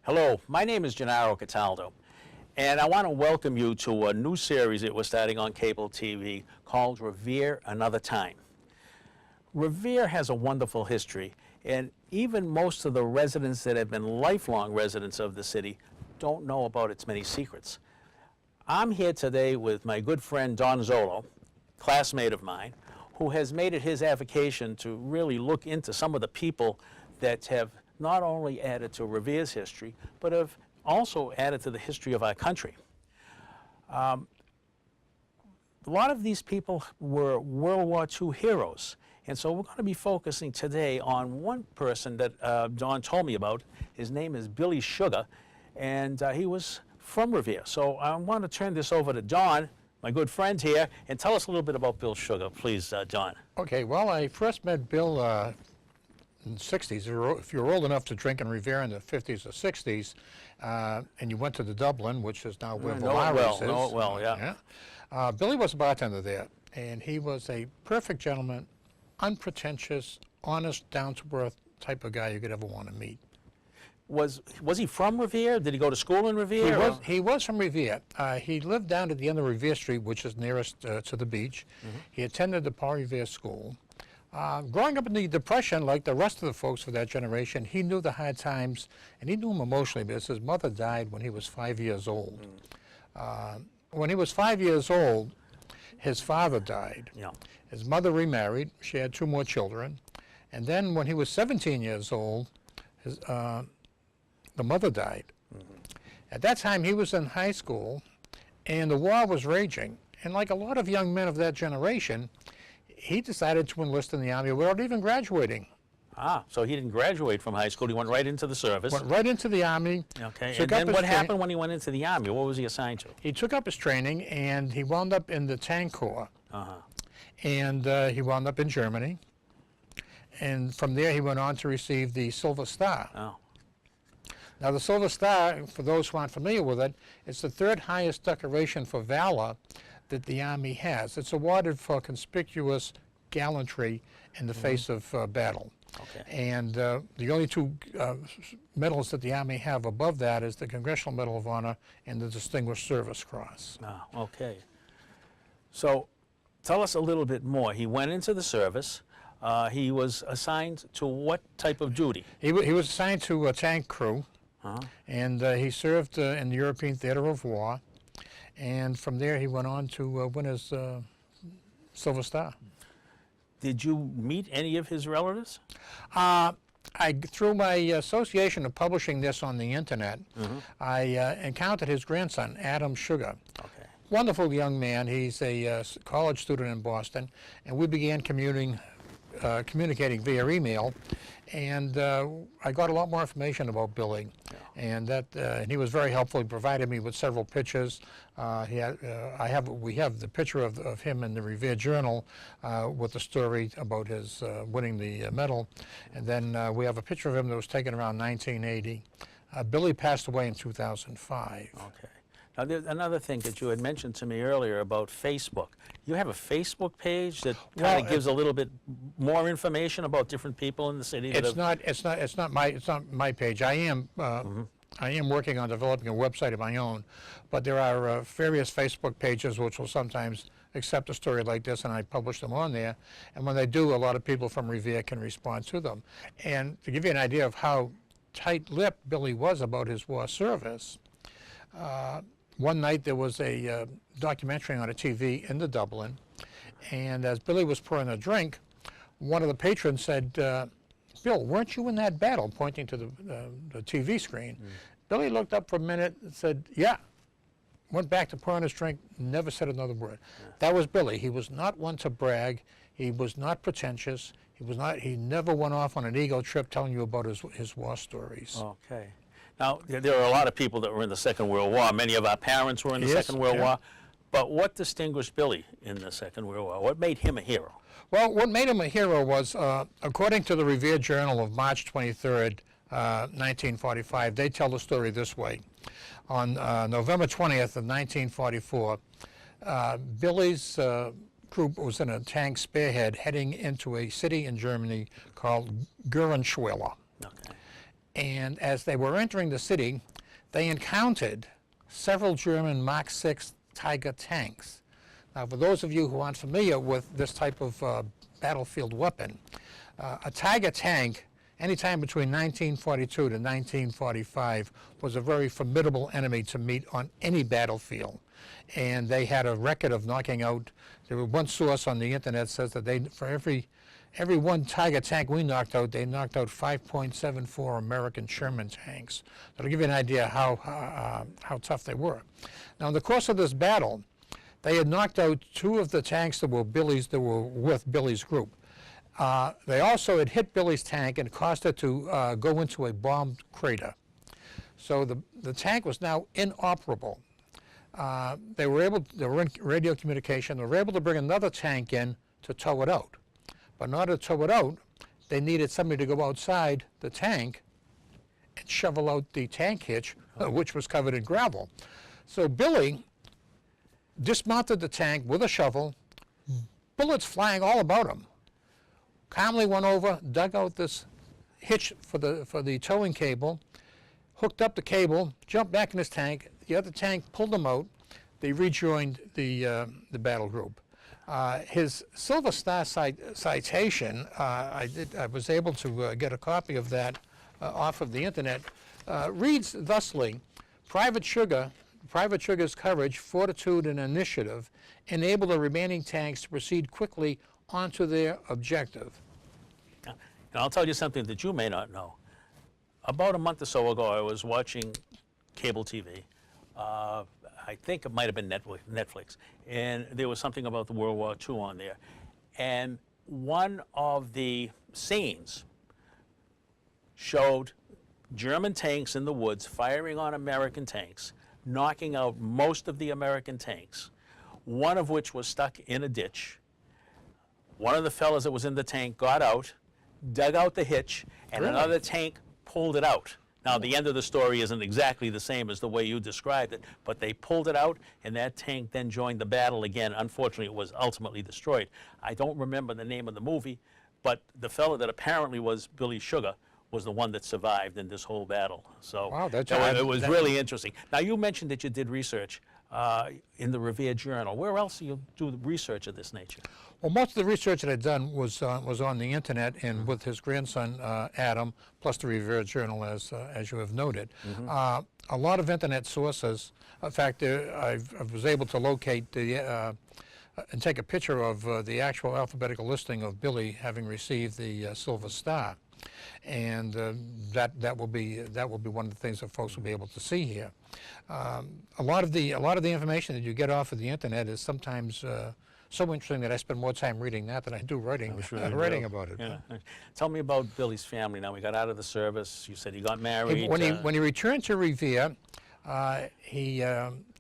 Hello, my name is Gennaro Cataldo, and I want to welcome you to a new series that we're starting on cable TV called Revere Another Time. Revere has a wonderful history, and even most of the residents that have been lifelong residents of the city don't know about its many secrets. I'm here today with my good friend Don Zolo, classmate of mine, who has made it his avocation to really look into some of the people that have not only added to Revere's history, but have also added to the history of our country. A lot of these people were World War II heroes, and so we're going to be focusing today on one person that Don told me about. His name is Billy Sugar, and he was from Revere. So I want to turn this over to Don, my good friend here, and tell us a little bit about Bill Sugar, please, Don. Okay, well, I first met Bill in the 60s. If you were old enough to drink in Revere in the 50s or 60s, and you went to the Dublin, which is now where Valaris is. Know it well, yeah. Billy was a bartender there, and he was a perfect gentleman, unpretentious, honest, down-to-earth type of guy you could ever want to meet. Was he from Revere? Did he go to school in Revere? He was from Revere. He lived down at the end of Revere Street, which is nearest to the beach. Mm-hmm. He attended the Paul Revere School. Growing up in the Depression, like the rest of the folks of that generation, he knew the hard times, and he knew them emotionally because his mother died when he was 5 years old. When he was 5 years old, his father died. Yeah. His mother remarried. She had 2 more children. And then when he was 17 years old, the mother died. Mm-hmm. At that time, he was in high school, and the war was raging. And like a lot of young men of that generation, he decided to enlist in the Army without even graduating. Ah, so he didn't graduate from high school. He went right into the service. Went right into the Army. Okay, and then what happened when he went into the Army? What was he assigned to? He took up his training, and he wound up in the Tank Corps. And he wound up in Germany. And from there, he went on to receive the Silver Star. Oh. Now, the Silver Star, for those who aren't familiar with it, it's the 3rd highest decoration for valor that the Army has. It's awarded for conspicuous gallantry in the face of battle. Okay. And the only 2 medals that the Army have above that is the Congressional Medal of Honor and the Distinguished Service Cross. Ah, okay. So tell us a little bit more. He went into the service. He was assigned to what type of duty? He was assigned to a tank crew, and he served in the European Theater of War. And from there, he went on to win his Silver Star. Did you meet any of his relatives? Through my association of publishing this on the internet, I encountered his grandson, Adam Sugar. Okay. Wonderful young man. He's a college student in Boston, and we began communicating via email, and I got a lot more information about Billy, and he was very helpful. He provided me with several pictures. We have the picture of him in the Revere Journal with the story about his winning the medal, and then we have a picture of him that was taken around 1980. Billy passed away in 2005. Okay. Now, there's another thing that you had mentioned to me earlier about Facebook. You have a Facebook page that kind of gives a little bit more information about different people in the city. It's not my page. I am working on developing a website of my own, but there are various Facebook pages which will sometimes accept a story like this, and I publish them on there. And when they do, a lot of people from Revere can respond to them. And to give you an idea of how tight-lipped Billy was about his war service, one night there was a documentary on a TV in the Dublin, and as Billy was pouring a drink, one of the patrons said, "Bill, weren't you in that battle?" pointing to the TV screen. Billy looked up for a minute and said, "Yeah." Went back to pouring his drink, never said another word. That was Billy. He was not one to brag. He was not pretentious. He never went off on an ego trip telling you about his war stories. Okay. Now, there are a lot of people that were in the Second World War. Many of our parents were in the Second World War. But what distinguished Billy in the Second World War? What made him a hero? Well, what made him a hero was, according to the Revere Journal of March 23rd, 1945, they tell the story this way. On November 20th of 1944, Billy's group was in a tank spearhead heading into a city in Germany called Gurenschwiller. Okay. And as they were entering the city, they encountered several German Mark 6 Tiger tanks. Now, for those of you who aren't familiar with this type of battlefield weapon, a Tiger tank, anytime between 1942 to 1945, was a very formidable enemy to meet on any battlefield. And they had a record of knocking out, there was one source on the internet says that they, for every one Tiger tank we knocked out, they knocked out 5.74 American Sherman tanks. That'll give you an idea how tough they were. Now, in the course of this battle, they had knocked out 2 of the tanks that were with Billy's group. They also had hit Billy's tank and caused it to go into a bombed crater. So the tank was now inoperable. They were in radio communication. They were able to bring another tank in to tow it out. But in order to tow it out, they needed somebody to go outside the tank and shovel out the tank hitch, which was covered in gravel. So Billy dismounted the tank with a shovel, bullets flying all about him. Calmly went over, dug out this hitch for the towing cable, hooked up the cable, jumped back in his tank. The other tank pulled him out. They rejoined the battle group. His Silver Star citation, I was able to get a copy of that off of the internet, reads thusly: Private Sugar's courage, fortitude, and initiative enabled the remaining tanks to proceed quickly onto their objective. And I'll tell you something that you may not know. About a month or so ago, I was watching cable TV. I think it might have been Netflix, and there was something about the World War II on there. And one of the scenes showed German tanks in the woods firing on American tanks, knocking out most of the American tanks, one of which was stuck in a ditch. One of the fellas that was in the tank got out, dug out the hitch, and Really? another tank pulled it out. Now, the end of the story isn't exactly the same as the way you described it, but they pulled it out, and that tank then joined the battle again. Unfortunately, it was ultimately destroyed. I don't remember the name of the movie, but the fellow that apparently was Billy Sugar was the one that survived in this whole battle. So Wow, it was really interesting. Now, you mentioned that you did research in the Revere Journal. Where else do you do research of this nature? Well, most of the research that I'd done was on the internet and with his grandson Adam, plus the Revere Journal, as you have noted. A lot of internet sources. In fact, I was able to locate the and take a picture of the actual alphabetical listing of Billy having received the Silver Star, and that will be one of the things that folks will be able to see here. A lot of the information that you get off of the internet is sometimes so interesting that I spend more time reading that than I do writing about it. Yeah. Tell me about Billy's family. Now, he got out of the service. You said he got married. When he returned to Revere, he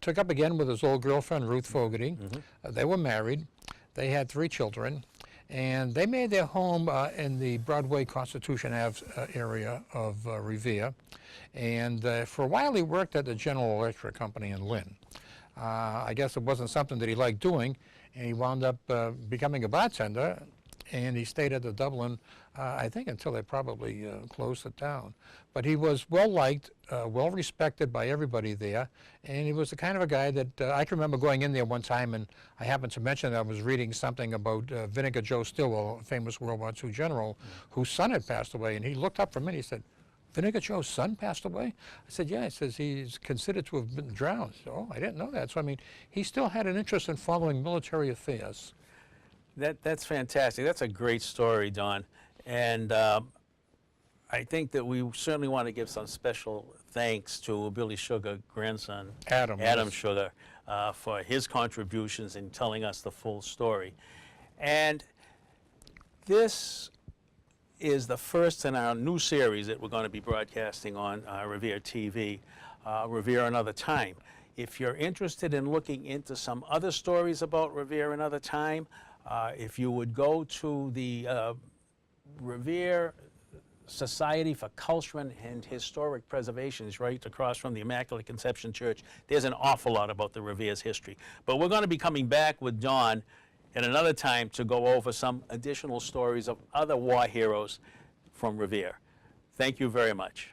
took up again with his old girlfriend, Ruth Fogarty. They were married. They had 3 children. And they made their home in the Broadway Constitution Ave area of Revere. And for a while, he worked at the General Electric Company in Lynn. I guess it wasn't something that he liked doing, and he wound up becoming a bartender, and he stayed at the Dublin, I think, until they probably closed it down. But he was well-liked, well-respected by everybody there, and he was the kind of a guy that I can remember going in there one time, and I happened to mention that I was reading something about Vinegar Joe Stilwell, a famous World War II general, whose son had passed away, and he looked up from me and he said, "Vinegar Joe's son passed away?" I said, "Yeah." He says he's considered to have been drowned. So, oh, I didn't know that. So, I mean, he still had an interest in following military affairs. That's fantastic. That's a great story, Don. And I think that we certainly want to give some special thanks to Billy Sugar, grandson, Adam Sugar, for his contributions in telling us the full story. And this is the first in our new series that we're going to be broadcasting on Revere TV, Revere Another Time. If you're interested in looking into some other stories about Revere Another Time, if you would go to the Revere Society for Cultural and Historic Preservation, is right across from the Immaculate Conception Church. There's an awful lot about the Revere's history. But we're going to be coming back with Don at another time to go over some additional stories of other war heroes from Revere. Thank you very much.